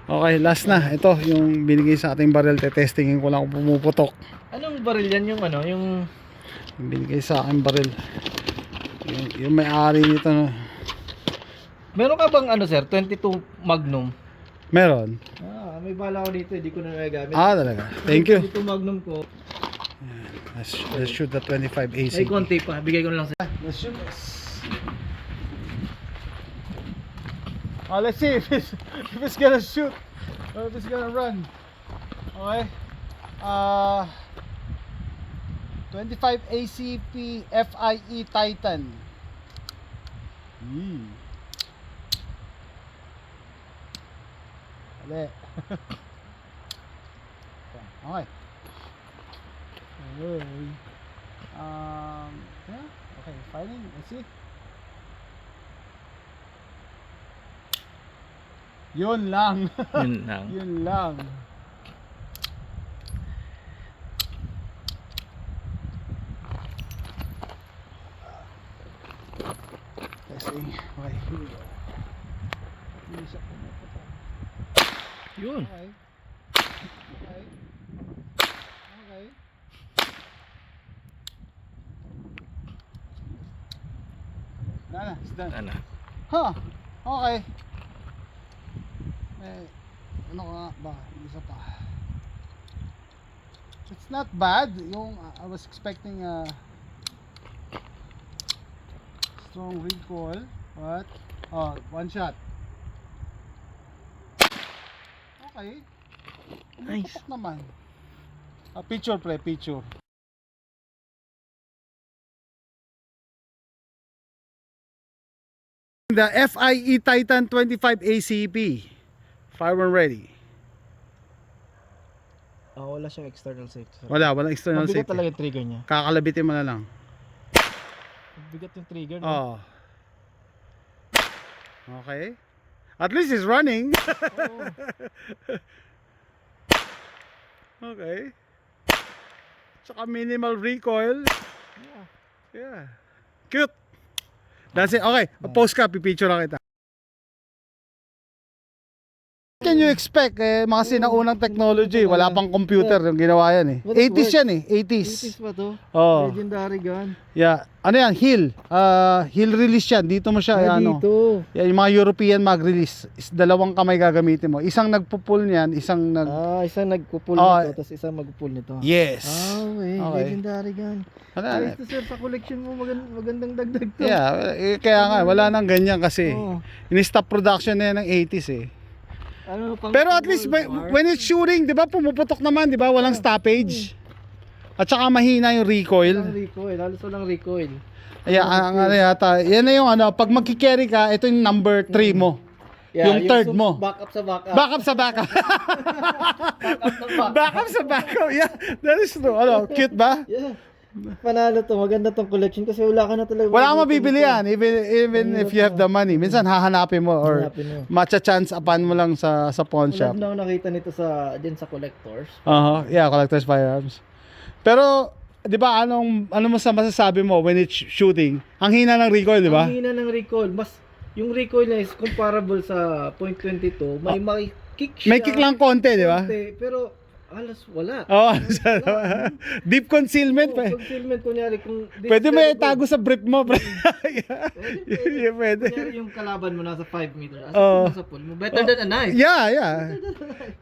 Okay, last na. Ito yung binigay sa ating barrel. Testingin ko lang kung pumuputok. Anong baril yan yung ano? Yung Binigay sa aking barrel. Yung may-ari nito. No? meron ka bang ano sir? 22 Magnum? Meron. May bala ko dito. Hindi ko na nagagamit. Talaga. Thank you. 22 Magnum ko. Let's shoot the 25 AC. May konti pa. Bigay ko na lang sir. Let's shoot this. Let's see if it's gonna shoot or if it's gonna run. Okay. 25 ACP FIE Titan. Ale. Okay. Yeah. Okay, firing. Let's see. Yun lang. Yun lang. Yun lang. Testing. Okay, here we go. Hindi siya pumuputok. Yun. Okay. Okay. Okay. It's done. Ano? Huh. Okay. Ano nga ba? Isa pa. It's not bad. Yung I was expecting a strong recoil, but one shot. Okay. Nice. Pumuputok naman. Picture pre, picture. The FIE Titan 25 ACP. Firearm ready. Wala siyang external safety. Sir. Walang external Mabigat safety. talaga yung trigger niya. Kakalabitin mo na lang. Mabigat yung trigger. No? Oh. Okay. At least it's running. Oo. Okay. Tsaka minimal recoil. Yeah. Yeah. Cute. That's it. Okay. Post ka. Pipicture lang kita. Can you expect mga sinaunang technology, wala pang computer yung ginawa yan eh. But it 80s works. yan eh, 80s. 80s pa to. Oh. Legendary gun. Yeah. Ano yan? Hill. Hill release yan. Dito mo siya ano. Dito. Yan, yung mga European mag-release. Dalawang kamay gagamitin mo. Isang nagpo-pull niyan, isang Isang nagpo-pull Oh. nito, tapos isang mag-pull nito. Yes. Okay. Okay. Legendary gun. Ano, Ayos to sir, sa collection mo magandang dagdag to. yeah, kaya nga wala nang ganyan kasi. Oo. In-stop production na yan ng 80s eh. Ano, pang Pero at least when it's shooting, 'di ba, pumuputok naman, 'di ba? Walang stoppage. At saka mahina yung recoil. walang recoil, halos walang recoil. Kaya ang ano yata, yan na yung ano, pag magki-carry ka, ito yung number 3 mo. Yung third mo. Backup sa backup. Backup sa backup. Backup ng backup. Backup sa backup. Yeah, that is true. Ano, cute ba? Yeah. Panalo to, maganda tong collection kasi wala ka na talaga. Wala kang mabibili yan, even if you have the money. Minsan hahanapin mo or Hanapin mo. matcha-chance upan mo lang sa pawn Wala shop. na ako nakita nito din sa collectors. Yeah, collector's firearms. Pero, 'di ba, ano mo masasabi mo when it's shooting? Ang hina ng recoil, 'di ba? Ang hina ng recoil, yung recoil niya is comparable sa .22, may kick siya. May kick lang konti, 'di ba? konti, pero halos wala. Oh, deep concealment pa. Concealment kunyari kung Pwede mo itago sa brief mo, pre. Yeah, pwede. Kunyari yung kalaban mo nasa 5 meters, Oh. nasa pool mo, better than a knife. Yeah.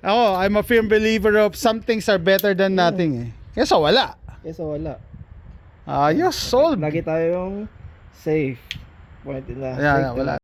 Ako, I'm a firm believer of some things are better than nothing eh. Kesa wala. Kesa wala. Ayos, sold. Lagi tayong safe. Point nila. Yeah, wala.